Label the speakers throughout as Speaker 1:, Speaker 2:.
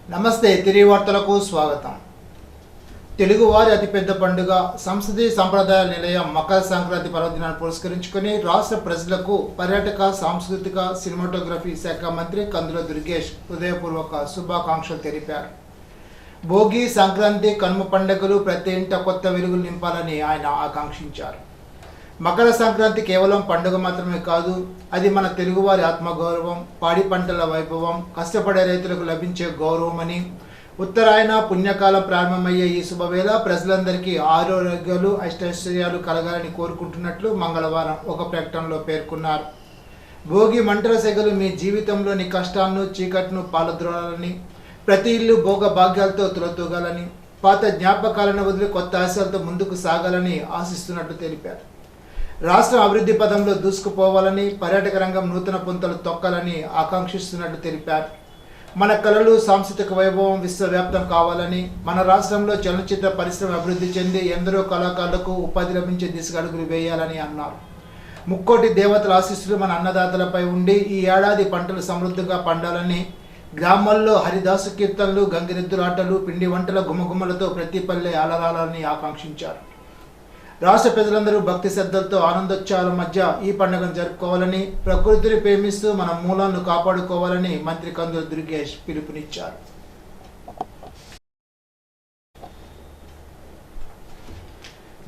Speaker 1: నమస్తే తిరిగి వార్తలకు స్వాగతం. తెలుగువారి అతిపెద్ద పండుగ సంస్కృతి సంప్రదాయాల నిలయం మకర సంక్రాంతి పర్వదినాన్ని పురస్కరించుకొని రాష్ట్ర ప్రజలకు పర్యాటక సాంస్కృతిక సినిమాటోగ్రఫీ శాఖ మంత్రి కందుల దుర్గేష్ హృదయపూర్వక శుభాకాంక్షలు తెలిపారు. భోగి, సంక్రాంతి, కనుమ పండుగలు ప్రతి ఇంట కొత్త వెలుగులు నింపాలని ఆయన ఆకాంక్షించారు. మకర సంక్రాంతి కేవలం పండుగ మాత్రమే కాదు, అది మన తెలుగువారి ఆత్మగౌరవం, పాడి పంటల వైభవం, కష్టపడే రైతులకు లభించే గౌరవం అని. ఉత్తరాయణ పుణ్యకాలం ప్రారంభమయ్యే ఈ శుభవేళ ప్రజలందరికీ ఆరోగ్యాలు, అష్టైశ్వర్యాలు కలగాలని కోరుకుంటున్నట్లు మంగళవారం ఒక ప్రకటనలో పేర్కొన్నారు. భోగి మంటల సెగలు మీ జీవితంలోని కష్టాలను, చీకట్ను పాలద్రోలాలని, ప్రతి ఇల్లు భోగ భాగ్యాలతో తులతూగాలని, పాత జ్ఞాపకాలను వదిలి కొత్త ఆశయాలతో ముందుకు సాగాలని ఆశిస్తున్నట్లు తెలిపారు. రాష్ట్రం అభివృద్ధి పదంలో దూసుకుపోవాలని, పర్యాటక రంగం నూతన పుంతలు తొక్కాలని ఆకాంక్షిస్తున్నట్లు తెలిపారు. మన కళలు, సాంస్కృతిక వైభవం విశ్వవ్యాప్తం కావాలని, మన రాష్ట్రంలో చలనచిత్ర పరిశ్రమ అభివృద్ధి చెంది ఎందరో కళాకారులకు ఉపాధి లభించే దిశగా అడుగులు వేయాలని అన్నారు. ముక్కోటి దేవతల ఆశీస్సులు మన అన్నదాతలపై ఉండి ఈ ఏడాది పంటలు సమృద్ధిగా పండాలని, గ్రామాల్లో హరిదాసు కీర్తనలు, గంగిరెద్దులాటలు, పిండి వంటల గుమగుమలతో ప్రతి పల్లె అలరాలని ఆకాంక్షించారు. రాష్ట్ర ప్రజలందరూ భక్తి శ్రద్ధలతో ఆనందోత్సవాల మధ్య ఈ పండుగను జరుపుకోవాలని, ప్రకృతిని ప్రేమిస్తూ మన మూలాలను కాపాడుకోవాలని మంత్రి కందుల దుర్గేష్ పిలుపునిచ్చారు.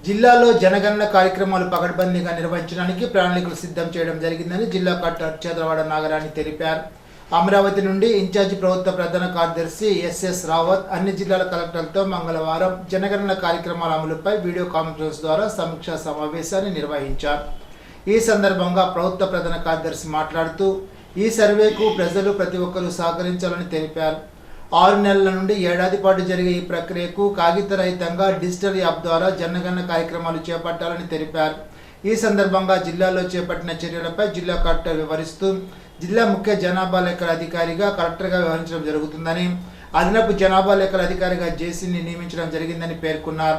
Speaker 1: జిల్లాలో జనగణన కార్యక్రమాలు పకడ్బందీగా నిర్వహించడానికి ప్రణాళికలు సిద్ధం చేయడం జరిగిందని జిల్లా కలెక్టర్ చేదరవాడ నాగరాణి తెలిపారు. అమరావతి నుండి ఇన్ఛార్జి ప్రభుత్వ ప్రధాన కార్యదర్శి ఎస్ఎస్ రావత్ అన్ని జిల్లాల కలెక్టర్లతో మంగళవారం జనగణన కార్యక్రమాల అమలుపై వీడియో కాన్ఫరెన్స్ ద్వారా సమీక్షా సమావేశాన్ని నిర్వహించారు. ఈ సందర్భంగా ప్రభుత్వ ప్రధాన కార్యదర్శి మాట్లాడుతూ ఈ సర్వేకు ప్రజలు ప్రతి ఒక్కరూ సహకరించాలని తెలిపారు. 6 నెలల నుండి ఏడాది పాటు జరిగే ఈ ప్రక్రియకు కాగితరహితంగా డిజిటల్ యాప్ ద్వారా జనగణన కార్యక్రమాలు చేపట్టాలని తెలిపారు. ఈ సందర్భంగా జిల్లాలో చేపట్టిన చర్యలపై జిల్లా కలెక్టర్ వివరిస్తూ జిల్లా ముఖ్య జనాభా లెక్కల అధికారిగా కలెక్టర్గా వ్యవహరించడం జరుగుతుందని, అదనపు జనాభా లెక్కల అధికారిగా జేసీని నియమించడం జరిగిందని పేర్కొన్నారు.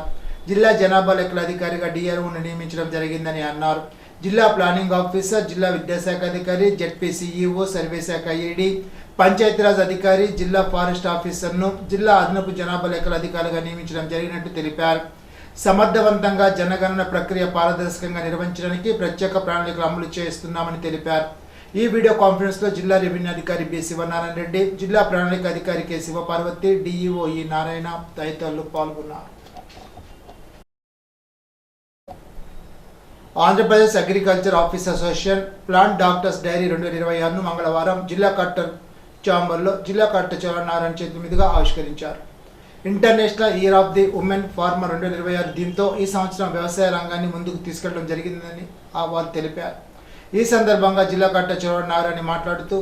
Speaker 1: జిల్లా జనాభా లెక్కల అధికారిగా డిఆర్ఓను నియమించడం జరిగిందని అన్నారు. జిల్లా ప్లానింగ్ ఆఫీసర్, జిల్లా విద్యాశాఖ అధికారి, జెడ్పీ సిఈఓ, సర్వే శాఖ ఏడీ, పంచాయతీరాజ్ అధికారి, జిల్లా ఫారెస్ట్ ఆఫీసర్ను జిల్లా అదనపు జనాభా లెక్కల అధికారిగా నియమించడం జరిగినట్టు తెలిపారు. సమర్థవంతంగా జనగణన ప్రక్రియ పారదర్శకంగా నిర్వహించడానికి ప్రత్యేక ప్రణాళికలు అమలు చేస్తున్నామని తెలిపారు. ఈ వీడియో కాన్ఫరెన్స్లో జిల్లా రెవెన్యూ అధికారి బి శివనారాయణ రెడ్డి, జిల్లా ప్రణాళిక అధికారి కె శివపార్వతి, డిఈఓ ఈ నారాయణ తదితరులు పాల్గొన్నారు. Andhra Pradesh agriculture office association plant doctors dairy 2026ను మంగళవారం జిల్లా కలెక్టర్ ఛాంబర్లో జిల్లా కలెక్టర్ చరణ్ చేతుల మీదుగా ఆవిష్కరించారు. International year of the women farmer 2026 దీంతో ఈ సంవత్సరం వ్యవసాయ రంగాన్ని ముందుకు తీసుకెళ్లడం జరిగిందని వారు తెలిపారు. ఈ సందర్భంగా జిల్లా కలెక్టర్ చరణ్ మాట్లాడుతూ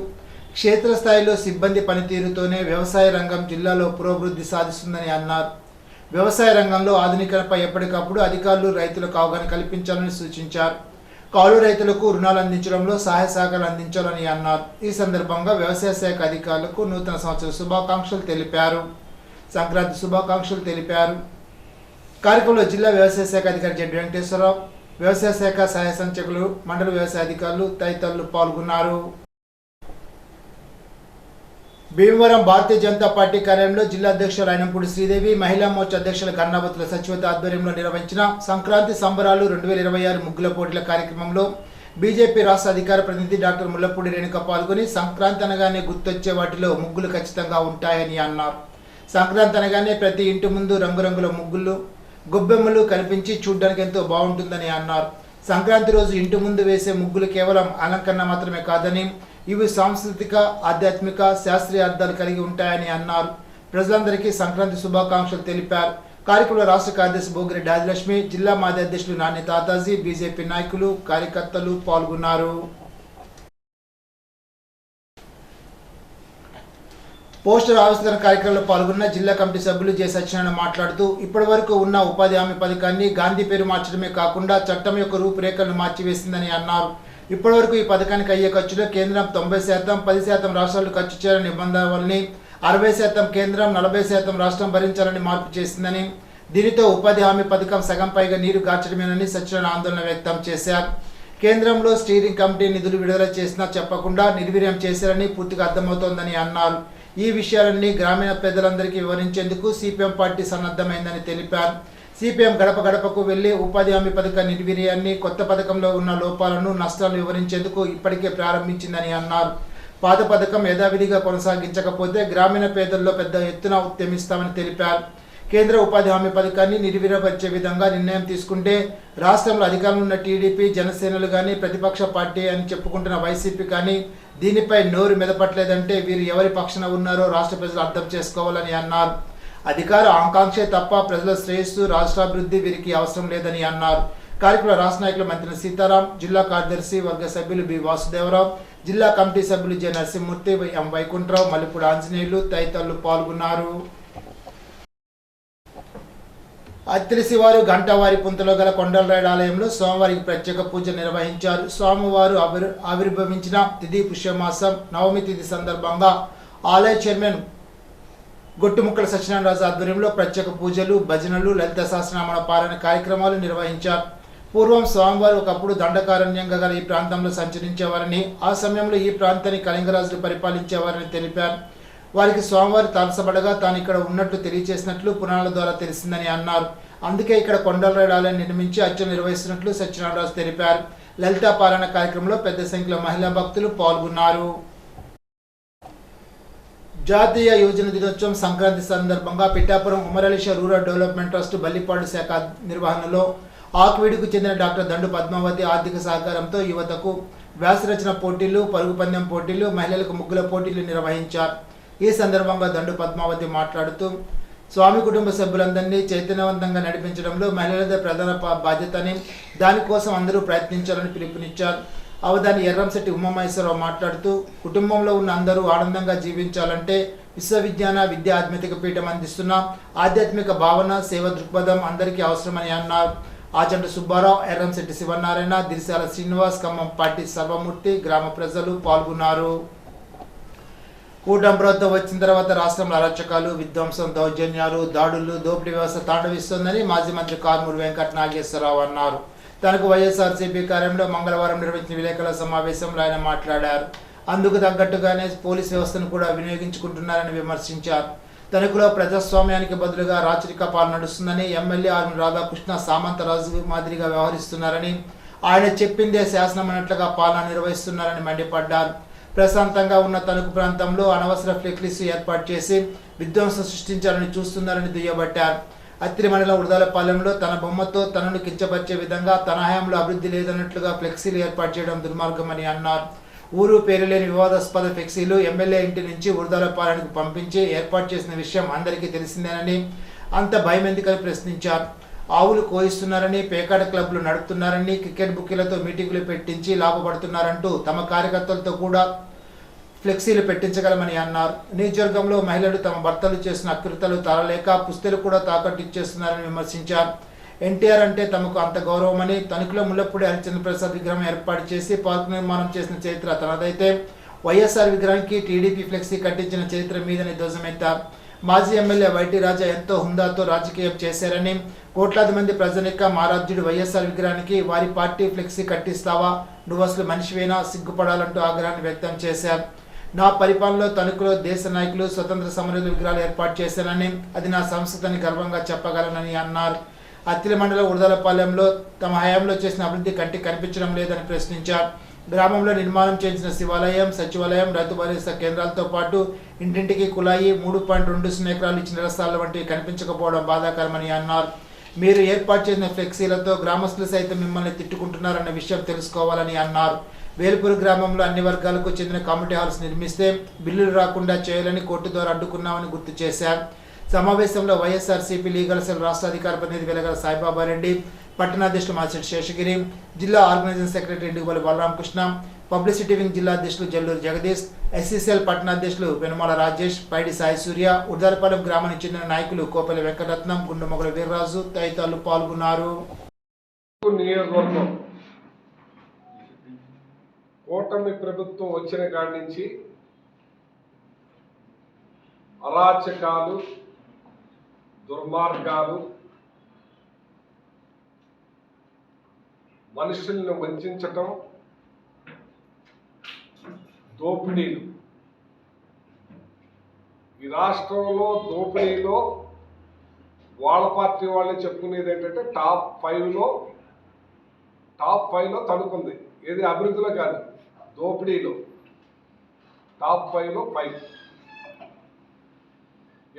Speaker 1: క్షేత్రస్థాయిలో సిబ్బంది పనితీరుతోనే వ్యవసాయ రంగం జిల్లాలో పురోభివృద్ధి సాధిస్తుందని అన్నారు. వ్యవసాయ రంగంలో ఆధునికతపై ఎప్పటికప్పుడు అధికారులు రైతులకు అవగాహన కల్పించాలని సూచించారు. కౌలు రైతులకు రుణాలు అందించడంలో సహాయ సహకారాలు అందించాలని అన్నారు. ఈ సందర్భంగా వ్యవసాయ శాఖ అధికారులకు నూతన సంవత్సర శుభాకాంక్షలు తెలిపారు. సంక్రాంతి శుభాకాంక్షలు తెలిపారు. కార్యక్రమంలో జిల్లా వ్యవసాయ శాఖ అధికారి జెడ్ వెంకటేశ్వరరావు, వ్యవసాయ శాఖ సహాయ సంచాలకులు, మండల వ్యవసాయ అధికారులు తదితరులు పాల్గొన్నారు. భీమవరం భారతీయ జనతా పార్టీ కార్యాలయంలో జిల్లా అధ్యక్షులు అయినంపూడి శ్రీదేవి, మహిళా మోర్చా అధ్యక్షుల గన్నావతుల సచివత ఆధ్వర్యంలో నిర్వహించిన సంక్రాంతి సంబరాలు 2026 ముగ్గుల పోటీల కార్యక్రమంలో బీజేపీ రాష్ట్ర అధికార ప్రతినిధి డాక్టర్ ముల్లపూడి రేణుక పాల్గొని సంక్రాంతి అనగానే గుర్తొచ్చే వాటిలో ముగ్గులు ఖచ్చితంగా ఉంటాయని అన్నారు. సంక్రాంతి అనగానే ప్రతి ఇంటి ముందు రంగురంగుల ముగ్గులు, గొబ్బెమ్మలు కనిపించి చూడ్డానికి ఎంతో బాగుంటుందని అన్నారు. సంక్రాంతి రోజు ఇంటి ముందు వేసే ముగ్గులు కేవలం అలంకరణ మాత్రమే కాదని ఇవి సాంస్కృతిక, ఆధ్యాత్మిక, శాస్త్రీయ అర్థాలు కలిగి ఉంటాయని అన్నారు. ప్రజలందరికీ సంక్రాంతి శుభాకాంక్షలు తెలిపారు. కార్యక్రమంలో రాష్ట్ర కార్యదర్శి భోగిరెడ్డి ఆదిలక్ష్మి, జిల్లా మాజీ అధ్యక్షులు నాని తాతాజీ, బీజేపీ నాయకులు, కార్యకర్తలు పాల్గొన్నారు. పోస్టర్ ఆవిష్కరణ కార్యక్రమంలో పాల్గొన్న జిల్లా కమిటీ సభ్యులు జె సత్యనారాయణ మాట్లాడుతూ ఇప్పటి వరకు ఉన్న ఉపాధి హామీ పథకాన్ని గాంధీ పేరు మార్చడమే కాకుండా చట్టం యొక్క రూపురేఖలను మార్చివేసిందని అన్నారు. ఇప్పటి వరకు ఈ పథకానికి అయ్యే ఖర్చులో కేంద్రం 90%, 10% రాష్ట్రాలు ఖర్చు చేయాలని నిబంధన వల్లని 60% కేంద్రం, 40% రాష్ట్రం భరించాలని మార్పు చేసిందని, దీనితో ఉపాధి హామీ పథకం సగం పైగా నీరు గార్చడమేనని సత్యనారాయణ ఆందోళన వ్యక్తం చేశారు. కేంద్రంలో స్టీరింగ్ కమిటీ నిధులు విడుదల చేసినా చెప్పకుండా నిర్వీర్యం చేశారని పూర్తిగా అర్థమవుతోందని అన్నారు. ఈ విషయాలన్నీ గ్రామీణ పేదలందరికీ వివరించేందుకు సిపిఎం పార్టీ సన్నద్ధమైందని తెలిపారు. సిపిఎం గడప గడపకు వెళ్లి ఉపాధి హామీ పథక నిర్వీర్యాన్ని, కొత్త పథకంలో ఉన్న లోపాలను, నష్టాలను వివరించేందుకు ఇప్పటికే ప్రారంభించిందని అన్నారు. పాత పథకం యథావిధిగా కొనసాగించకపోతే గ్రామీణ పేదల్లో పెద్ద ఎత్తున ఉద్యమిస్తామని తెలిపారు. కేంద్ర ఉపాధి హామీ పథకాన్ని నిర్వీర్యపరిచే విధంగా నిర్ణయం తీసుకుంటే రాష్ట్రంలో అధికారంలో ఉన్న టీడీపీ, జనసేనలు కానీ, ప్రతిపక్ష పార్టీ అని చెప్పుకుంటున్న వైసీపీ కానీ దీనిపై నోరు మెదపట్లేదంటే వీరు ఎవరి పక్షాన ఉన్నారో రాష్ట్ర ప్రజలు అర్థం చేసుకోవాలని అన్నారు. అధికార ఆకాంక్షే తప్ప ప్రజల శ్రేయస్సు, రాష్ట్రాభివృద్ధి వీరికి అవసరం లేదని అన్నారు. కార్యక్రమంలో రాష్ట్ర నాయకులు మంత్రి సీతారాం, జిల్లా కార్యదర్శి వర్గ సభ్యులు బి వాసుదేవరావు, జిల్లా కమిటీ సభ్యులు జె నరసింహమూర్తి, ఎం వైకుంఠరావు, మల్లిపూడి ఆంజనేయులు తదితరులు పాల్గొన్నారు. అత్తిలి శివారు గంటవారి పుంతలో గల కొండలరాయుడు ఆలయంలో సోమవారికి ప్రత్యేక పూజ నిర్వహించారు. స్వామివారు ఆవిర్భవించిన తిథి పుష్యమాసం నవమి తిథి సందర్భంగా ఆలయ చైర్మన్ గొట్టుముక్కల సత్యనారాయణరాజు ఆధ్వర్యంలో ప్రత్యేక పూజలు, భజనలు, లలిత సహస్రనామాల పారాయణ కార్యక్రమాలు నిర్వహించారు. పూర్వం స్వామివారు ఒకప్పుడు దండకారణ్యంగా గల ఈ ప్రాంతంలో సంచరించేవారని, ఆ సమయంలో ఈ ప్రాంతాన్ని కళింగరాజులు పరిపాలించేవారని తెలిపారు. వారికి స్వామివారు తారసపడగా తాను ఇక్కడ ఉన్నట్లు తెలియజేసినట్లు పురాణాల ద్వారా తెలిసిందని అన్నారు. అందుకే ఇక్కడ కొండలరాయుడు ఆలయం నిర్మించి అర్చన నిర్వహిస్తున్నట్లు సత్యనారాయణరాజు తెలిపారు. లలితా పారాయణ కార్యక్రమంలో పెద్ద సంఖ్యలో మహిళా భక్తులు పాల్గొన్నారు. జాతీయ యువజన దినోత్సవం సంక్రాంతి సందర్భంగా Pithapuram Umaralisha rural development trust Ballipadu శాఖ నిర్వహణలో ఆకువీడుకు చెందిన డాక్టర్ దండు పద్మావతి ఆర్థిక సహకారంతో యువతకు వ్యాసరచన పోటీలు, పరుగు పందెం పోటీలు, మహిళలకు ముగ్గుల పోటీలు నిర్వహించారు. ఈ సందర్భంగా దండు పద్మావతి మాట్లాడుతూ స్వామి కుటుంబ సభ్యులందరినీ చైతన్యవంతంగా నడిపించడంలో మహిళలదే ప్రధాన బాధ్యతని, దానికోసం అందరూ ప్రయత్నించాలని పిలుపునిచ్చారు. అవధాని ఎర్రంశెట్టి ఉమామహేశ్వరరావు మాట్లాడుతూ కుటుంబంలో ఉన్న అందరూ ఆనందంగా జీవించాలంటే విశ్వవిజ్ఞాన విద్యా ఆధ్యాత్మిక పీఠం అందిస్తున్న ఆధ్యాత్మిక భావన, సేవ దృక్పథం అందరికీ అవసరమని అన్నారు. ఆచంట సుబ్బారావు, ఎర్రంశెట్టి శివనారాయణ, దిరిశాల శ్రీనివాస్, ఖమ్మం పార్టీ సర్వమూర్తి, గ్రామ ప్రజలు పాల్గొన్నారు. కూటమి ప్రభుత్వం వచ్చిన తర్వాత రాష్ట్రంలో అరాచకాలు, విధ్వంసం, దౌర్జన్యాలు, దాడులు, దోపిడీ వ్యవస్థ తాండవిస్తోందని మాజీ మంత్రి కారుమూరి వెంకట నాగేశ్వరరావు అన్నారు. తనకు వైఎస్ఆర్సీపీ కార్యంలో మంగళవారం నిర్వహించిన విలేకరుల సమావేశంలో ఆయన మాట్లాడారు. అందుకు తగ్గట్టుగానే పోలీస్ వ్యవస్థను కూడా వినియోగించుకుంటున్నారని విమర్శించారు. తణుకులో ప్రజాస్వామ్యానికి బదులుగా రాచరిక పాలన నడుస్తుందని, ఎమ్మెల్యే ఆర్మీ రాధాకృష్ణ సామంతరాజు మాదిరిగా వ్యవహరిస్తున్నారని, ఆయన చెప్పిందే శాసనం అన్నట్లుగా పాలన నిర్వహిస్తున్నారని మండిపడ్డారు. ప్రశాంతంగా ఉన్న తణుకు ప్రాంతంలో అనవసర ఫ్లెక్సీలు ఏర్పాటు చేసి విధ్వంసం సృష్టించాలని చూస్తున్నారని దుయ్యబట్టారు. అత్తిలి మండలం ఉడదలపాలెంలో తన బొమ్మతో తనను కించపరిచే విధంగా తన హయాంలో అభివృద్ధి లేదన్నట్లుగా ఫ్లెక్సీలు ఏర్పాటు చేయడం దుర్మార్గమని అన్నారు. ఊరు పేరు లేని వివాదాస్పద ఫ్లెక్సీలు ఎమ్మెల్యే ఇంటి నుంచి ఉడదలపాలెంకు పంపించి ఏర్పాటు చేసిన విషయం అందరికీ తెలిసిందేనని, అంత భయం ఎందుకని ప్రశ్నించారు. ఆవులు కోయిస్తున్నారని, పేకాట క్లబ్లు నడుపుతున్నారని, క్రికెట్ బుక్కీలతో మీటింగులు పెట్టించి లాభపడుతున్నారంటూ తమ కార్యకర్తలతో కూడా ఫ్లెక్సీలు పెట్టించగలమని అన్నారు. నియోజకవర్గంలో మహిళలు తమ భర్తలు చేసిన అకృత్యాలు తాళలేక పుస్తలు కూడా తాకట్టు ఇచ్చేస్తున్నారని విమర్శించారు. ఎన్టీఆర్ అంటే తమకు అంత గౌరవమని, తణుకులో ముల్లపూడి హరిచంద్ర ప్రసాద్ విగ్రహం ఏర్పాటు చేసి పార్కు నిర్మాణం చేసిన చరిత్ర తనదైతే వైఎస్ఆర్ విగ్రహానికి టీడీపీ ఫ్లెక్సీ కట్టించిన చరిత్ర మీదని ధ్వజమెత్తారు. మాజీ ఎమ్మెల్యే వైటీ రాజా ఎంతో హుందాతో రాజకీయం చేశారని, కోట్లాది మంది ప్రజనిక మారాధ్యుడు వైఎస్ఆర్ విగ్రహానికి వారి పార్టీ ఫ్లెక్సీ కట్టిస్తావా, నువ్వు అసలు మనిషివేనా, సిగ్గుపడాలంటూ ఆగ్రహాన్ని వ్యక్తం చేశారు. నా పరిపాలనలో తణుకులో దేశ నాయకులు, స్వతంత్ర సమరయోధుల విగ్రహాలు ఏర్పాటు చేశానని, అది నా సంస్కృతిని గర్వంగా చెప్పగలనని అన్నారు. అత్తిలి మండలం ఉడదలపాలెంలో తమ హయాంలో చేసిన అభివృద్ధి కంటికి కనిపించడం లేదని ప్రశ్నించారు. గ్రామంలో నిర్మాణం చేసిన శివాలయం, సచివాలయం, రైతు భరోసా కేంద్రాలతో పాటు ఇంటింటికి కుళాయి, 3.20 ఎకరాలు ఇచ్చిన నిరసాల వంటివి కనిపించకపోవడం బాధాకరమని అన్నారు. మీరు ఏర్పాటు చేసిన ఫ్లెక్సీలతో గ్రామస్తులు సైతం మిమ్మల్ని తిట్టుకుంటున్నారన్న విషయం తెలుసుకోవాలని అన్నారు. వేల్పూరు గ్రామంలో అన్ని వర్గాలకు చెందిన కమ్యూనిటీ హాల్స్ నిర్మిస్తే బిల్లులు రాకుండా చేయాలని కోర్టు ద్వారా అడ్డుకున్నామని గుర్తు చేశారు. సమావేశంలో వైఎస్ఆర్సీపీ లీగల్ సెల్ రాష్ట్ర అధికార ప్రతినిధి వెలగల సాయిబాబారెడ్డి, పట్టణాధ్యక్షులు మాసిరెడ్డి శేషగిరి, జిల్లా ఆర్గనైజింగ్ సెక్రటరీ ఇండిగోలు బలరామకృష్ణ, పబ్లిసిటీ వింగ్ జిల్లా అధ్యక్షులు జల్లూరు జగదీష్, ఎస్సీసీఎల్ పట్టణాధ్యక్షులు వెనుమాల రాజేష్, పైడి సాయి సూర్య, ఉడదలపాలెం గ్రామానికి చెందిన నాయకులు కోపల్లి వెంకటరత్నం, గుండుమొగల వీర్రాజు తదితరులు పాల్గొన్నారు.
Speaker 2: కూటమి ప్రభుత్వం వచ్చిన కాడి నుంచి అరాచకాలు, దుర్మార్గాలు, మనుషులను వంచటం, దోపిడీలు ఈ రాష్ట్రంలో దోపిడీలో వాళ్ళ పార్టీ వాళ్ళే చెప్పుకునేది ఏంటంటే టాప్ 5లో తనుకుంది. ఏది అభివృద్ధిలో కాదు, దోపిడీలో టాప్ 5లో 5.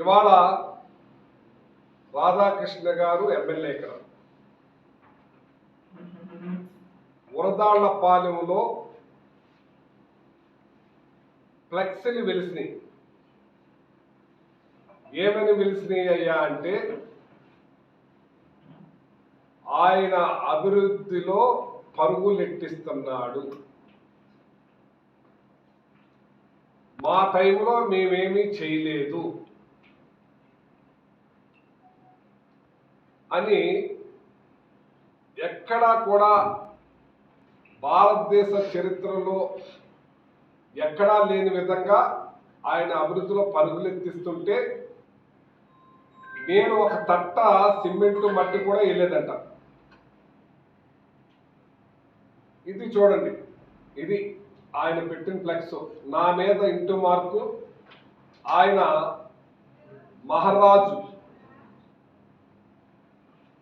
Speaker 2: ఇవాళ రాధాకృష్ణ గారు ఎమ్మెల్యే ఇక్కడ ఉరదాళ్లపాలెంలో ఫ్లెక్సీలు వెలిసినాయి. ఏమని వెలిసినాయి అయ్యా అంటే ఆయన అభివృద్ధిలో పరుగులెట్టిస్తున్నాడు, మా టైంలో మేమేమీ చేయలేదు అని ఎక్కడా కూడా భారతదేశ చరిత్రలో ఎక్కడా లేని విధంగా ఆయన అభివృద్ధిలో పరుగులెత్తిస్తుంటే నేను ఒక తట్ట సిమెంటు మట్టి కూడా వేయలేదంట. ఇది చూడండి, ఇది ఆయన పెట్టిన ఫ్లెక్స్. నా మీద ఇంటూ మార్కు, ఆయన మహారాజు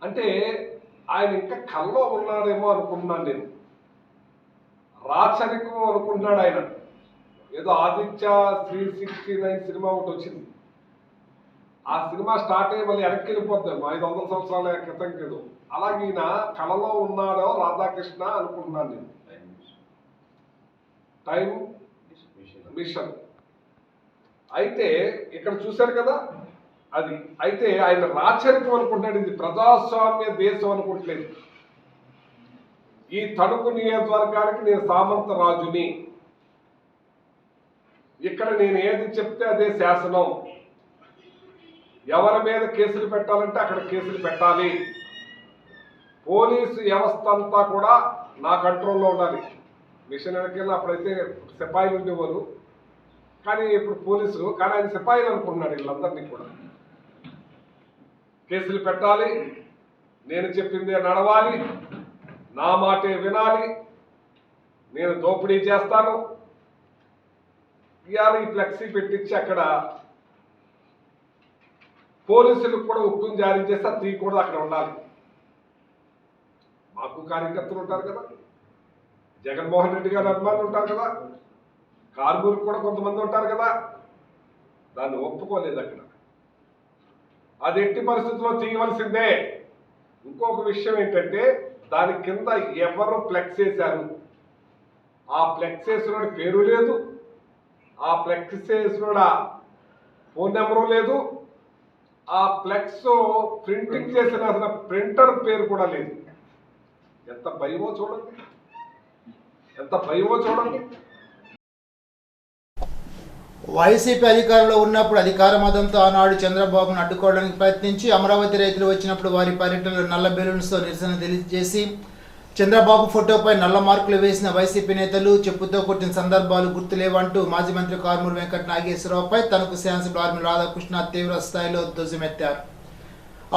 Speaker 2: అంటే ఆయన ఇంకా కల్లో ఉన్నాడేమో అనుకున్నాను నేను. రాచరికం అనుకుంటున్నాడు ఆయన. ఏదో ఆదిత్య 369 సినిమా ఒకటి వచ్చింది, ఆ సినిమా స్టార్ట్ అయ్యి మళ్ళీ వెనక్కి వెళ్ళిపోద్దాం 500 సంవత్సరాల క్రితం ఏదో. అలాగే ఈయన కళలో ఉన్నాడో రాధాకృష్ణ అనుకుంటున్నాను నేను. టైం మిషన్ అయితే ఇక్కడ చూశారు కదా, అది అయితే ఆయన రాచరికం అనుకుంటున్నాడు. ఇది ప్రజాస్వామ్య దేశం అనుకుంటలేదు. ఈ తణుకు నియోజకవర్గానికి నేను సామంత రాజుని, ఇక్కడ నేను ఏది చెప్తే అదే శాసనం. ఎవరి మీద కేసులు పెట్టాలంటే అక్కడ కేసులు పెట్టాలి. పోలీసు వ్యవస్థ అంతా కూడా నా కంట్రోల్లో ఉండాలి. మిషన్ వెనకెళ్ళి అప్పుడైతే సిపాయిలు ఉండేవారు, కానీ ఇప్పుడు పోలీసులు. కానీ ఆయన సిపాయిలు అనుకుంటున్నాడు వీళ్ళందరినీ కూడా. కేసులు పెట్టాలి, నేను చెప్పిందే నడవాలి, నా మాటే వినాలి, నేను దోపిడీ చేస్తాను. ఇవాళ ఈ ఫ్లెక్సీ పెట్టించి అక్కడ పోలీసులకు కూడా హుక్కుం జారీ చేస్తే తీయకూడదు, అక్కడ ఉండాలి. మాకు కార్యకర్తలు ఉంటారు కదా, జగన్మోహన్ రెడ్డి గారి అభిమానులు ఉంటారు కదా, కార్మికులు కూడా కొంతమంది ఉంటారు కదా. దాన్ని ఒప్పుకోలేదు అక్కడ. అది ఎట్టి పరిస్థితుల్లో తీయవలసిందే. ఇంకొక విషయం ఏంటంటే దాని కింద ఎవరు ఫ్లెక్స్ వేశారు, ఆ ఫ్లెక్స్ వేసిన పేరు లేదు, ఆ ఫ్లెక్స్ వేసిన ఫోన్ నెంబరు లేదు, ఆ ఫ్లెక్స్ ప్రింటింగ్ చేసిన అసలు ప్రింటర్ పేరు కూడా లేదు. ఎంత భయమో చూడండి, ఎంత భయమో చూడండి.
Speaker 1: వైసీపీ అధికారంలో ఉన్నప్పుడు అధికార మదంతో ఆనాడు చంద్రబాబును అడ్డుకోవడానికి ప్రయత్నించి అమరావతి రైతులు వచ్చినప్పుడు వారి పర్యటనలో నల్ల బెలూన్స్తో నిరసన తెలియజేసి చంద్రబాబు ఫోటోపై నల్ల మార్కులు వేసిన వైసీపీ నేతలు చెప్పుతో కొట్టిన సందర్భాలు గుర్తులేవంటూ మాజీ మంత్రి కారుమూరి వెంకట నాగేశ్వరరావుపై తనకు శాసనసభ్యులు ఆర్మీ రాధాకృష్ణ తీవ్ర స్థాయిలో ధ్వజమెత్తారు.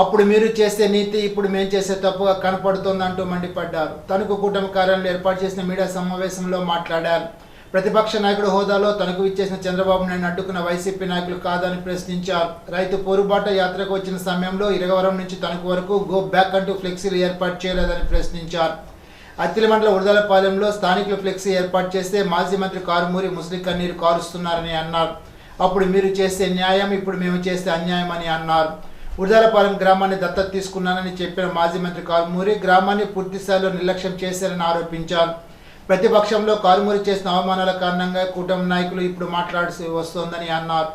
Speaker 1: అప్పుడు మీరు చేసే నీతి ఇప్పుడు మేము చేసే తప్పుగా కనపడుతోందంటూ మండిపడ్డారు. తనకు కూటమి కార్యాలయంలో ఏర్పాటు చేసిన మీడియా సమావేశంలో మాట్లాడారు. ప్రతిపక్ష నాయకుడు హోదాలో తనకు ఇచ్చేసిన చంద్రబాబు నాయుడు అడ్డుకున్న వైసీపీ నాయకులు కాదని ప్రశ్నించారు. రైతు పోరుబాట యాత్రకు వచ్చిన సమయంలో ఇరగవరం నుంచి తణుకు వరకు గో బ్యాక్ అంటూ ఫ్లెక్సీలు ఏర్పాటు చేయలేదని ప్రశ్నించారు. అత్తిలి మండల ఉరదలపాలెంలో స్థానికులు ఫ్లెక్సీ ఏర్పాటు చేస్తే మాజీ మంత్రి కారుమూరి ముస్లిం కన్నీరు కారుస్తున్నారని అన్నారు. అప్పుడు మీరు చేసే న్యాయం ఇప్పుడు మేము చేసే అన్యాయం అని అన్నారు. ఉరదలపాలెం గ్రామాన్ని దత్తత తీసుకున్నానని చెప్పిన మాజీ మంత్రి కారుమూరి గ్రామాన్ని పూర్తి స్థాయిలో నిర్లక్ష్యం చేశారని ఆరోపించారు. ప్రతిపక్షంలో కారుమూరి చేసిన అవమానాల కారణంగా కూటమి నాయకులు ఇప్పుడు మాట్లాడాల్సి వస్తోందని అన్నారు.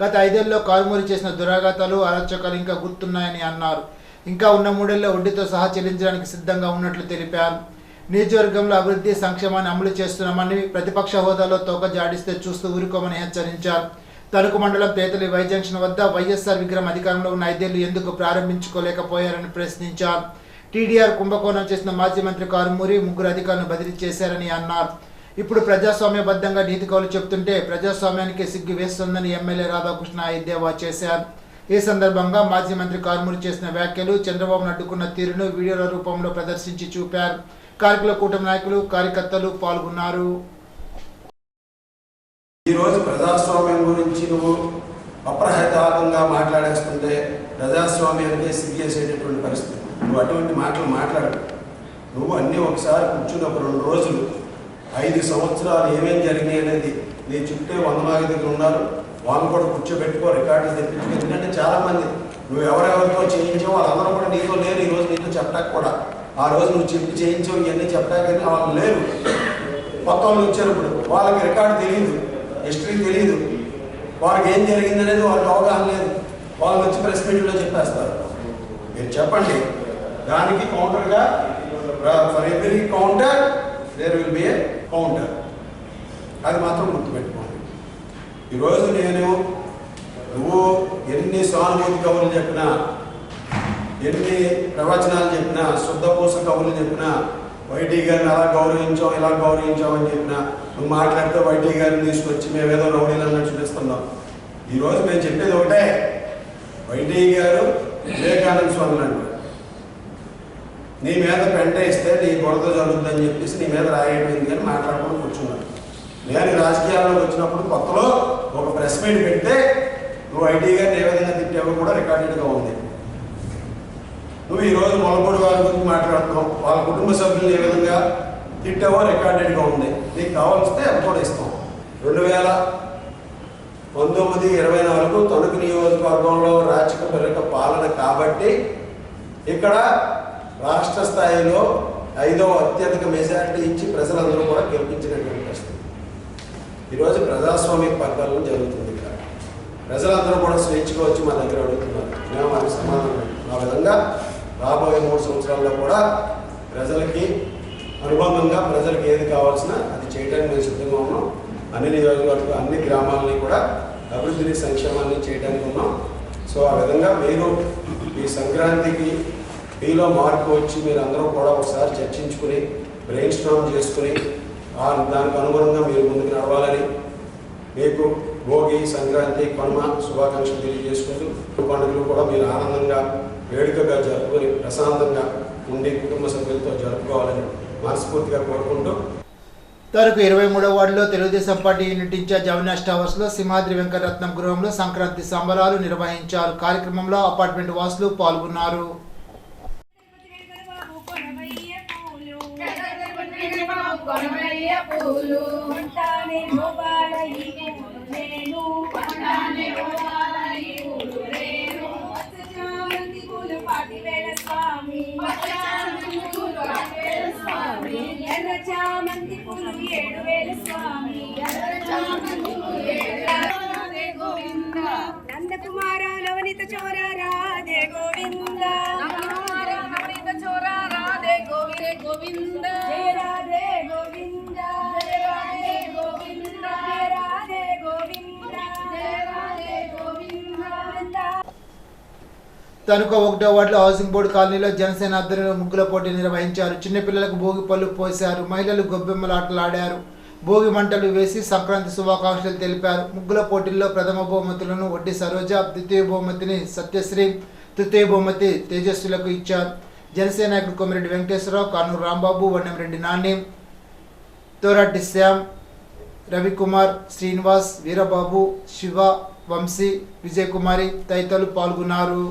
Speaker 1: గత 5 ఏళ్లలో కారుమూరి చేసిన దురాఘాతాలు అరాచకాలు ఇంకా గుర్తున్నాయని అన్నారు. ఇంకా ఉన్న 3 ఏళ్ల వడ్డీతో సహా చెల్లించడానికి సిద్ధంగా ఉన్నట్లు తెలిపారు. నియోజకవర్గంలో అభివృద్ధి సంక్షేమాన్ని అమలు చేస్తున్నామని ప్రతిపక్ష హోదాలో తోక జాడిస్తే చూస్తూ ఊరుకోమని హెచ్చరించారు. తణుకు మండలం తేతలి వై జంక్షన్ వద్ద వైఎస్ఆర్ విగ్రహం అధికారంలో ఉన్న 5 ఏళ్లు ఎందుకు ప్రారంభించుకోలేకపోయారని ప్రశ్నించారు. టీడీఆర్ కుంభకోణం చేసిన మాజీ మంత్రి కారుమూరి 3 అధికారులను బదిలీ చేశారని అన్నారు. ఇప్పుడు ప్రజాస్వామ్యబద్ధంగా నీతి కౌలు చెప్తుంటే ప్రజాస్వామ్యానికి సిగ్గు వేస్తుందని ఎమ్మెల్యే రాధాకృష్ణ ఎద్దేవా చేశారు. ఈ సందర్భంగా మాజీ మంత్రి కారుమూరి చేసిన వ్యాఖ్యలు చంద్రబాబును అడ్డుకున్న తీరును వీడియోల రూపంలో ప్రదర్శించి చూపారు. కార్యక్రమంలో కూటమి నాయకులు కార్యకర్తలు పాల్గొన్నారు.
Speaker 3: ఈరోజు ప్రజాస్వామ్యం గురించి నువ్వు అప్రహేతాత్మకంగా మాట్లాడేస్తుంటే ప్రజాస్వామ్యానికి సిగ్గేసేటటువంటి పరిస్థితి. నువ్వు అటువంటి మాటలు మాట్లాడు. నువ్వు అన్నీ ఒకసారి కూర్చుని ఒక 2 రోజులు 5 సంవత్సరాలు ఏమేం జరిగినాయి అనేది నీ చుట్టూ 100 మంది దగ్గర ఉన్నారు, వాళ్ళు కూడా కూర్చోబెట్టుకో, రికార్డులు తెప్పించుకో. ఎందుకంటే చాలామంది నువ్వు ఎవరెవరితో చేయించావు వాళ్ళందరూ కూడా నీతో లేరు. ఈరోజు నీతో చెప్పడానికి కూడా ఆ రోజు నువ్వు చెప్పి చేయించావు ఇవన్నీ చెప్పడానికి వాళ్ళు లేరు. కొత్త వాళ్ళు వచ్చినప్పుడు వాళ్ళకి రికార్డు తెలియదు, హిస్టరీ తెలియదు, వాళ్ళకి ఏం జరిగింది అనేది వాళ్ళకి అవగాహన లేదు. వాళ్ళు వచ్చి ప్రెస్ మీట్లో చెప్పేస్తారు. మీరు చెప్పండి, దానికి కౌంటర్గా for every counter there will be a counter. అది మాత్రం గుర్తుపెట్టుకోండి. ఈరోజు నువ్వు ఎన్ని సానుభూతి కవులు చెప్పినా, ఎన్ని ప్రవచనాలు చెప్పినా, శుద్ధపూస కవులు చెప్పినా, వైటీ గారిని అలా గౌరవించాం ఇలా గౌరవించామని చెప్పినా, నువ్వు మాట్లాడితే వైటీ గారిని తీసుకొచ్చి మేమేదో రౌడీలు అన్నట్టు చూపిస్తున్నాం. ఈరోజు మేము చెప్పేది ఒకటే, వైటీ గారు వివేకానంద స్వామి అంటారు, నీ మీద పెంట ఇస్తే నీ బురద జరుగుతుందని చెప్పేసి నీ మీద రాయడం కానీ మాట్లాడుకుని కూర్చున్నాను. నేను రాజకీయాల్లోకి వచ్చినప్పుడు కొత్తలో ఒక ప్రెస్ మీట్ పెడితే నువ్వు ఐటీ గారిని ఏ విధంగా తిట్టావో కూడా రికార్డెడ్గా ఉంది. నువ్వు ఈరోజు మొలపూడి వారి గురించి మాట్లాడుతున్నావు, వాళ్ళ కుటుంబ సభ్యులు ఏ విధంగా తిట్టావో రికార్డెడ్గా ఉంది. నీకు కావాల్సితే అవి కూడా ఇస్తాం. 2019-24 తణుకు నియోజకవర్గంలో రాజకీయ పాలన కాబట్టి ఇక్కడ రాష్ట్ర స్థాయిలో 5వ అత్యధిక మెజారిటీ ఇచ్చి ప్రజలందరూ కూడా గెలిపించినటువంటి పరిస్థితి. ఈరోజు ప్రజాస్వామ్య పరిపాలన జరుగుతుంది. ఇక్కడ ప్రజలందరూ కూడా స్వేచ్ఛగా వచ్చి మా దగ్గర అడుగుతున్నారు, మేము వారికి సమాధానం. ఆ విధంగా రాబోయే 3 సంవత్సరాల్లో కూడా ప్రజలకి అనుబంధంగా ప్రజలకు ఏది కావాల్సిన అది చేయడానికి మేము సిద్ధంగా ఉన్నాం. అన్ని నియోజకవర్గాలు అన్ని గ్రామాలని కూడా అభివృద్ధిని సంక్షేమాన్ని చేయడానికి ఉన్నాం. సో ఆ విధంగా మీరు ఈ సంక్రాంతికి మీలో మార్పు వచ్చి మీరు అందరూ కూడా ఒకసారి చర్చించుకుని బ్రెయిన్ స్టార్మ్ చేసుకుని దానికి అనుగుణంగా మీరు ముందుకు నడవాలని మీకు భోగి, సంక్రాంతి, కనుమ శుభాకాంక్షలు తెలియజేసుకుంటూ పండుగలు కూడా మీరు ఆనందంగా వేడుకగా జరుపుకొని ప్రశాంతంగా ఉండి కుటుంబ సభ్యులతో జరుపుకోవాలని మనస్ఫూర్తిగా కోరుకుంటూ
Speaker 1: తరకు 23వ వార్డులో Telugu Desam party unit in charge Avinash towers లో సింహాద్రి వెంకటరత్నం గృహంలో సంక్రాంతి సంబరాలు నిర్వహించారు. కార్యక్రమంలో అపార్ట్మెంట్ వాసులు పాల్గొన్నారు.
Speaker 4: నందకుమార నవనీత చోర రాధే గోవింద, నవనీత చోర రాధే గోవింద గోవింద, జయ రాధే గోవింద, జయ రాధే గోవింద, జయ రాధే గోవింద, జయ రాధే గోవింద.
Speaker 1: తణుకు 1వ వార్డులో హౌసింగ్ బోర్డు కాలనీలో జనసేన ఆధ్వర్యంలో ముగ్గుల పోటీ నిర్వహించారు. చిన్నపిల్లలకు భోగి పళ్ళు పోశారు. మహిళలు గొబ్బెమ్మలాటలాడారు. భోగి మంటలు వేసి సంక్రాంతి శుభాకాంక్షలు తెలిపారు. ముగ్గుల పోటీల్లో ప్రథమ బహుమతులను వడ్డీ సరోజ, ద్వితీయ బహుమతిని సత్యశ్రీ, తృతీయ బహుమతి తేజస్సులకు ఇచ్చారు. జనసేన నాయకుడు కొమిరెడ్డి వెంకటేశ్వరరావు, కానూరు రాంబాబు, వన్నెంరెడ్డి నాని, తోరటి శ్యామ్, రవికుమార్, శ్రీనివాస్, వీరబాబు, శివ, వంశీ, విజయకుమారి తదితరులు పాల్గొన్నారు.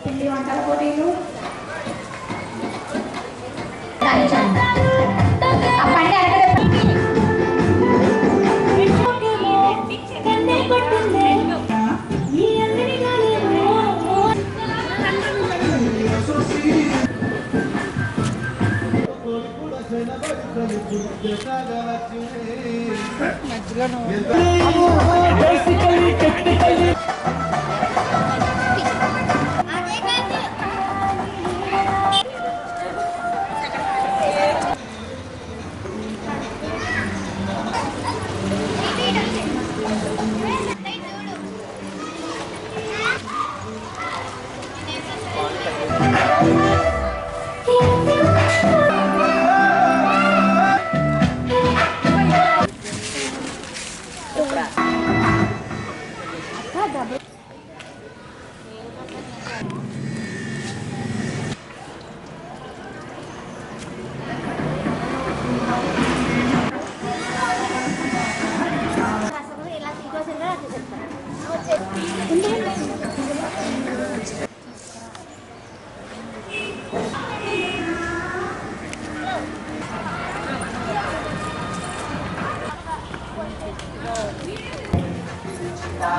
Speaker 5: పిండి వంటల పోటీలు,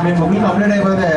Speaker 6: మీ ముగ్గురు కంప్లీట్ అయిపోతే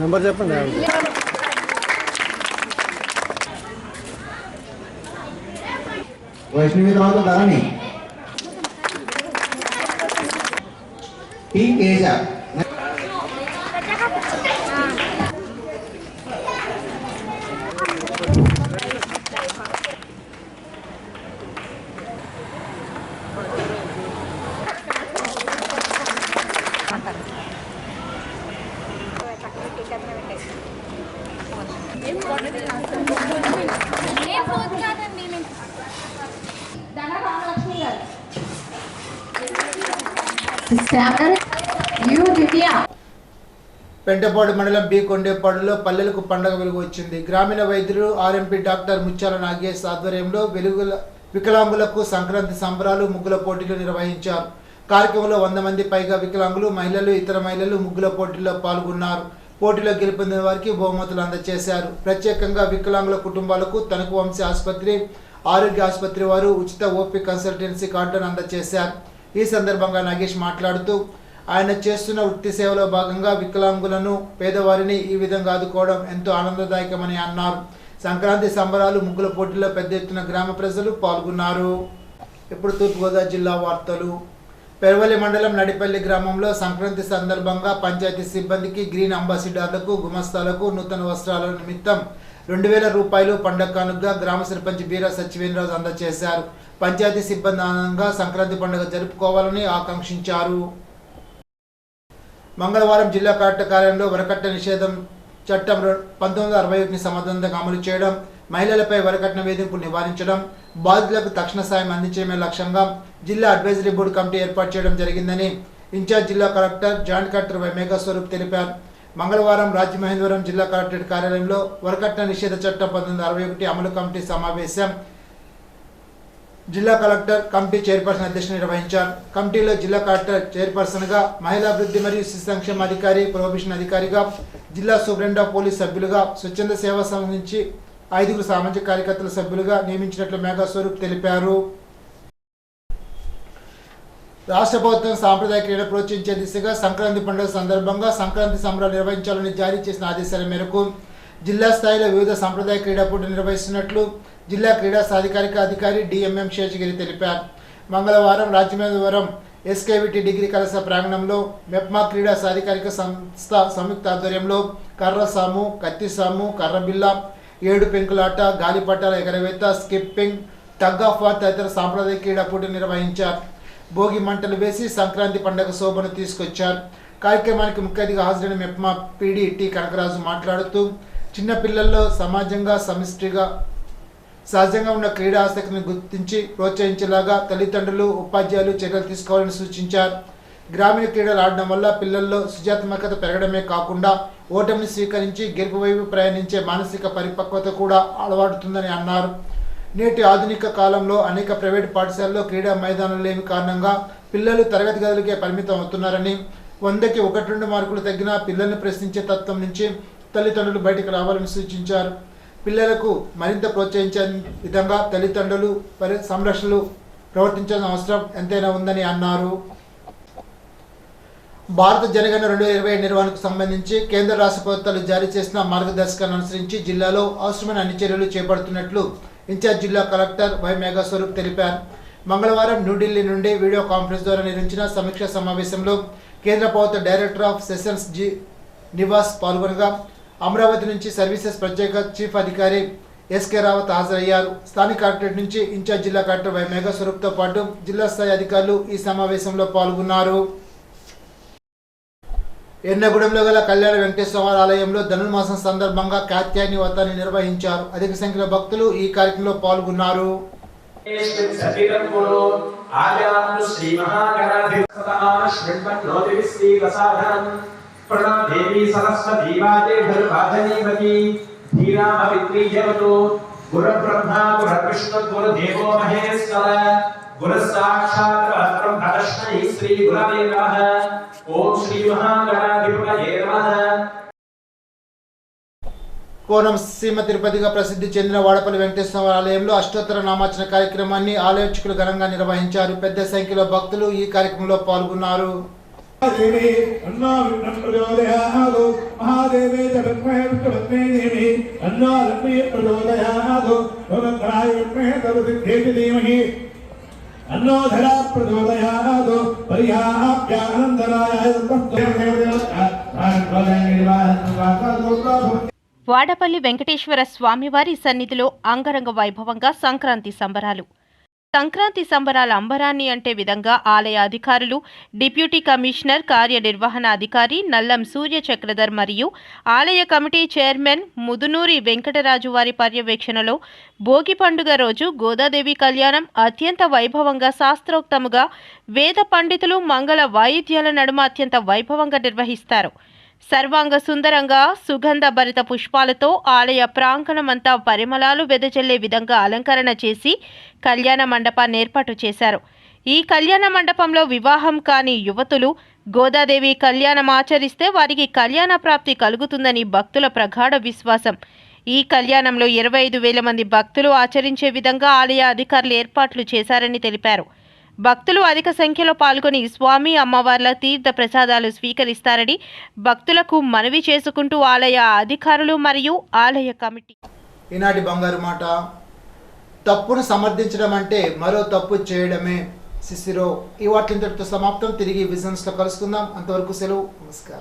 Speaker 6: నెంబర్ చెప్పండి.
Speaker 7: వైష్ణవి తర్వాత ధరణి టీ తేజ
Speaker 1: పెంటపాడు మండలం బి కొండేపాడులో పల్లెలకు పండగ వెలుగు వచ్చింది. గ్రామీణ వైద్యులు ఆర్ఎంపీ డాక్టర్ ముత్యాల నాగేష్ ఆధ్వర్యంలో వికలాంగులకు సంక్రాంతి సంబరాలు ముగ్గుల పోటీలు నిర్వహించారు. కార్యక్రమంలో 100 మంది పైగా వికలాంగులు, మహిళలు, ఇతర మహిళలు ముగ్గుల పోటీల్లో పాల్గొన్నారు. పోటీలో గెలుపొందిన వారికి బహుమతులు అందజేశారు. ప్రత్యేకంగా వికలాంగుల కుటుంబాలకు తణుకు వంశీ ఆసుపత్రి, ఆరోగ్య ఆసుపత్రి వారు ఉచిత ఓపీ కన్సల్టెన్సీ కార్డులను అందజేశారు. ఈ సందర్భంగా నాగేష్ మాట్లాడుతూ ఆయన చేస్తున్న వృత్తి సేవలో భాగంగా వికలాంగులను, పేదవారిని ఈ విధంగా ఆదుకోవడం ఎంతో ఆనందదాయకమని అన్నారు. సంక్రాంతి సంబరాలు ముగ్గుల పోటీల్లో పెద్ద ఎత్తున గ్రామ ప్రజలు పాల్గొన్నారు. ఇప్పుడు తూర్పుగోదావరి జిల్లా వార్తలు. పెరవల్లి మండలం నడిపల్లి గ్రామంలో సంక్రాంతి సందర్భంగా పంచాయతీ సిబ్బందికి, గ్రీన్ అంబాసిడర్లకు, గుమస్తాలకు నూతన వస్త్రాల నిమిత్తం 2000 రూపాయలు పండగ కానుకగా గ్రామ సర్పంచ్ బీరా సచివేంద్రరాజు అందజేశారు. పంచాయతీ సిబ్బంది ఆనందంగా సంక్రాంతి పండుగ జరుపుకోవాలని ఆకాంక్షించారు. మంగళవారం జిల్లా కలెక్టర్ కార్యాలయంలో వరకట్న నిషేధం చట్టం 1961ని సమర్థవంతంగా అమలు చేయడం, మహిళలపై వరకట్న వేధింపులు నివారించడం, బాధితులకు తక్షణ సాయం అందించడమే లక్ష్యంగా జిల్లా అడ్వైజరీ బోర్డు కమిటీ ఏర్పాటు చేయడం జరిగిందని ఇన్ఛార్జ్ జిల్లా collector, joint collector Y Meghaswaroop తెలిపారు. మంగళవారం రాజమహేంద్రవరం జిల్లా కలెక్టరేట్ కార్యాలయంలో వరకట్న నిషేధ చట్టం 1961 అమలు కమిటీ సమావేశం జిల్లా కలెక్టర్, కమిటీ చైర్పర్సన్ అధ్యక్షత నిర్వహించారు. కమిటీలో జిల్లా కలెక్టర్ చైర్పర్సన్గా, మహిళాభివృద్ధి మరియు శిశు సంక్షేమ అధికారి, ప్రొహిబిషన్ అధికారిగా, జిల్లా సూపరింటెండెంట్ ఆఫ్ పోలీస్ సభ్యులుగా, స్వచ్ఛంద సేవా సంఘం నుంచి 5 సామాజిక కార్యకర్తల సభ్యులుగా నియమించినట్లు మేఘస్వరూప్ తెలిపారు. రాష్ట్ర ప్రభుత్వం సాంప్రదాయ క్రీడ ప్రోత్సహించే దిశగా సంక్రాంతి పండుగ సందర్భంగా సంక్రాంతి సంబరాలు నిర్వహించాలని జారీ చేసిన ఆదేశాల మేరకు జిల్లా స్థాయిలో వివిధ సాంప్రదాయ క్రీడా పోటీలు నిర్వహిస్తున్నట్లు జిల్లా క్రీడా సాధికారిక అధికారి డిఎంఎం శేషగిరి తెలిపారు. మంగళవారం రాజమహేంద్రవరం ఎస్కేవిటి డిగ్రీ కళాశాల ప్రాంగణంలో మెప్మా క్రీడా సాధికారిక సంస్థ సంయుక్త ఆధ్వర్యంలో కర్ర సాము, కత్తి సాము, కర్రబిల్ల, 7 పెంకులాట, గాలిపటాల ఎగరవేత, స్కిప్పింగ్, టగ్ ఆఫ్ వార్ తదితర సాంప్రదాయ క్రీడా పోటీలు నిర్వహించారు. భోగి మంటలు వేసి సంక్రాంతి పండుగ శోభను తీసుకొచ్చారు. కార్యక్రమానికి ముఖ్య అతిథిగా హాజరైన మెప్మా పీడీ టి కనకరాజు మాట్లాడుతూ చిన్నపిల్లల్లో సహజంగా ఉన్న క్రీడా ఆసక్తిని గుర్తించి ప్రోత్సహించేలాగా తల్లిదండ్రులు, ఉపాధ్యాయులు చర్యలు తీసుకోవాలని సూచించారు. గ్రామీణ క్రీడలు ఆడడం వల్ల పిల్లల్లో సృజనాత్మకత పెరగడమే కాకుండా ఓటమిని స్వీకరించి గెలుపు వైపు ప్రయాణించే మానసిక పరిపక్వత కూడా అలవాడుతుందని అన్నారు. నేటి ఆధునిక కాలంలో అనేక ప్రైవేట్ పాఠశాలల్లో క్రీడా మైదానాలు లేని కారణంగా పిల్లలు తరగతి గదులకే పరిమితం అవుతున్నారని, 100కి 1-2 మార్కులు తగ్గినా పిల్లల్ని ప్రశ్నించే తత్వం నుంచి తల్లిదండ్రులు బయటకు రావాలని సూచించారు. పిల్లలకు మరింత ప్రోత్సహించే విధంగా తల్లిదండ్రులు సంరక్షణలు ప్రవర్తించాల్సిన అవసరం ఎంతైనా ఉందని అన్నారు. భారత జనగణన 2020 నిర్వహణకు సంబంధించి కేంద్ర రాష్ట్ర ప్రభుత్వాలు జారీ చేసిన మార్గదర్శకాలను అనుసరించి జిల్లాలో అవసరమైన అన్ని చర్యలు చేపడుతున్నట్లు ఇన్ఛార్జ్ జిల్లా కలెక్టర్ వై మేఘస్వరూప్ తెలిపారు. మంగళవారం న్యూఢిల్లీ నుండి వీడియో కాన్ఫరెన్స్ ద్వారా నిర్వహించిన సమీక్షా సమావేశంలో కేంద్ర ప్రభుత్వ director of sessions G Nivas పాల్గొనగా అమరావతి నుంచి సర్వీసెస్ ప్రత్యేక చీఫ్ అధికారి ఎస్కే రావత్ హాజరయ్యారు. స్థానిక కలెక్టరేట్ నుంచి ఇన్ఛార్జ్ జిల్లా కలెక్టర్ వై మేఘస్వరూప్తో పాటు జిల్లా స్థాయి అధికారులు ఈ సమావేశంలో పాల్గొన్నారు. ఎర్నగూడెంలో గల కళ్యాణ వెంకటేశ్వర ఆలయంలో ధనుర్మాసం సందర్భంగా కాత్యాయని వ్రతాన్ని నిర్వహించారు. అధిక సంఖ్యలో భక్తులు ఈ కార్యక్రమంలో పాల్గొన్నారు.
Speaker 6: गुरु साक्षात् परब्रह्म श्री गुरवे नमः। ओम श्री महागणाधिपतये नमः।
Speaker 1: కోనం సీమ తిరుపతిగా ప్రసిద్ధి చెందిన వాడపల్లి వెంకటేశ్వర ఆలయంలో అష్టోత్తర నామార్చన కార్యక్రమాన్ని ఆలయోచకులు ఘనంగా నిర్వహించారు. పెద్ద సంఖ్యలో భక్తులు ఈ కార్యక్రమంలో పాల్గొన్నారు.
Speaker 8: अन्नोधरा प्रचोदयात् पर्याप्यानन्दराय
Speaker 9: వాడపల్లి వెంకటేశ్వర స్వామివారి సన్నిధిలో అంగరంగ వైభవంగా సంక్రాంతి సంబరాలు. సంక్రాంతి సంబరాల అంబరాన్ని అంటే విధంగా ఆలయ అధికారులు, డిప్యూటీ కమిషనర్, కార్యనిర్వహణ అధికారి నల్లం సూర్య చక్రధర్ మరియు ఆలయ కమిటీ చైర్మన్ ముదునూరి వెంకటరాజు వారి పర్యవేక్షణలో భోగి పండుగ రోజు గోదాదేవి కళ్యాణం అత్యంత వైభవంగా శాస్త్రోక్తముగా వేద పండితులు మంగళ వాయిద్యాల నడుమ అత్యంత వైభవంగా నిర్వహిస్తారు. సర్వాంగ సుందరంగా సుగంధ భరిత పుష్పాలతో ఆలయ ప్రాంగణమంతా పరిమళాలు వెదజల్లే విధంగా అలంకరణ చేసి కళ్యాణ మండపాన్ని ఏర్పాటు చేశారు. ఈ కళ్యాణ మండపంలో వివాహం కాని యువతులు గోదాదేవి కళ్యాణం ఆచరిస్తే వారికి కళ్యాణ ప్రాప్తి కలుగుతుందని భక్తుల ప్రగాఢ విశ్వాసం. ఈ కళ్యాణంలో 25,000 మంది భక్తులు ఆచరించే విధంగా ఆలయ అధికారులు ఏర్పాట్లు చేశారని తెలిపారు. భక్తులు అధిక సంఖ్యలో పాల్గొని స్వామి అమ్మవార్ల తీర్థ ప్రసాదాలు స్వీకరిస్తారని భక్తులకు మనవి చేసుకుంటూ ఆలయ అధికారులు మరియు ఆలయ కమిటీ.
Speaker 1: ఈనాటి బంగారు మాట, తప్పును సమర్థించడం అంటే మరో తప్పు చేయడమే. సిసిరో. ఈ వార్తలు ఇంతటితో సమాప్తం. తిరిగి విజన్స్లో కలుసుకుందాం. అంతవరకు సెలవు. నమస్కారం.